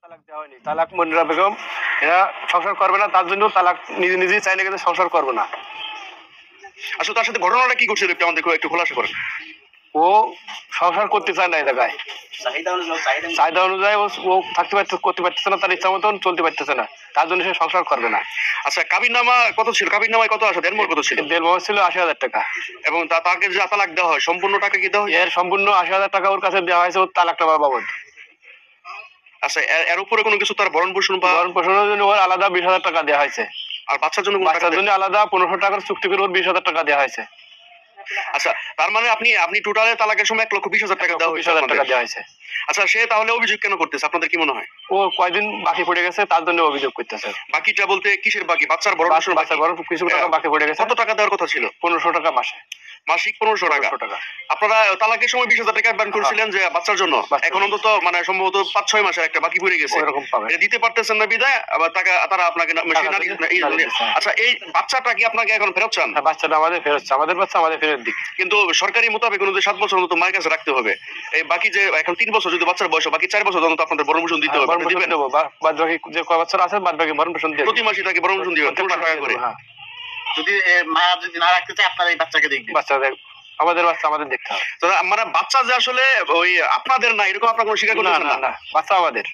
তালাক দেওয়া হয়নি। তালাক মনিরা বেগম এরা সংসার করবে না, তার জন্য তালাক নিজে নিজেই চাইলে কিন্তু সংসার করবে না। আসলে তার সাথে ঘটনাটা কি করছিল একটু আমাদের একটু খোলাসা করেন। ও সংসার করতে চায় না এই জায়গায়, চাহিদা অনুযায়ী ও থাকতে করতে পারতেছে না, তার ইচ্ছা মতন চলতে পারতেছে না, তার জন্য সে সংসার করবে না। আচ্ছা, কাবির নামা কত ছিল? কাবির নামায় কত আসে? দেড়মোর কত ছিল? দেড় মাস ছিল 80,000 টাকা। এবং তাকে যে তালাক দেওয়া হয় সম্পূর্ণ টাকা কি দেওয়া হয়? এর সম্পূর্ণ 80,000 টাকা ওর কাছে দেওয়া হয়েছে ওর তালাক নেওয়ার বাবদ। আচ্ছা, এর উপরে কোনো কিছু তার ভরণ পোষণ বা ভরণ পোষণের জন্য ওর আলাদা 20,000 টাকা দেওয়া হয়েছে। আর বাচ্চার জন্য কোনো টাকা বাচ্চার জন্য আলাদা 1500 টাকার চুক্তি করে ওর 20,000 টাকা দেওয়া হয়েছে। আচ্ছা, তার মানে আপনি টোটালে তালাকের সময় 1,20,000 টাকা দেওয়া হয়েছে 20,000 টাকা দেওয়া হয়েছে। আচ্ছা, সে তাহলে অভিযোগ কেন করতেছে আপনাদের কি মনে হয়? ও কয়দিন বাকি পড়ে গেছে তার জন্য অভিযোগ করতেছে। বাকিটা বলতে কিসের বাকি? বাচ্চার ভরণ পোষণ বাকি? বাচ্চার ভরণ কিছু টাকা বাকি পড়ে গেছে। কত টাকা দেওয়ার কথা ছিল? 1500 টাকা মাসে, মাসিক 1500 টাকা। আপনারা তালাকের সময় 20,000 টাকা অ্যাডভান্স করেছিলেন যে বাচ্চার জন্য, এখন অন্তত মানে সম্ভবত 5-6 মাসের একটা বাকি পড়ে গেছে, এরকম পাবে। এটা দিতে পারতেছেন না বিদায় আবার টাকা তারা আপনাকে আচ্ছা, এই বাচ্চাটা কি আপনাকে এখন ফেরত চান? হ্যাঁ, বাচ্চাটা আমাদের ফেরত চাই, আমাদের বাচ্চা আমাদের ফেরত দিক। কিন্তু সরকারি মোতাবেক অনুযায়ী 7 বছর অন্তত মায়ের কাছে রাখতে হবে। এই বাকি যে এখন 3 বছর যদি বাচ্চার বয়স, বাকি 4 বছর অন্তত আপনাদের ভরণ পোষণ দিতে হবে। ভরণ পোষণ দেবো, বাদ বাকি যে কয় বছর আছে বাদ বাকি ভরণ পোষণ দিয়ে প্রতি মাসে তাকে ভরণ পোষণ দিবেন 1500 টাকা করে। হ্যাঁ, যদি মা যদি না রাখতে চায় আপনারা এই বাচ্চাকে দেখবেন। বাচ্চাদের আমাদের বাচ্চা আমাদের দেখতে হবে। তো মানে বাচ্চা যে আসলে ওই আপনাদের না এরকম আপনারা কোনো স্বীকার না করতেছেন না না? না, বাচ্চা আমাদের।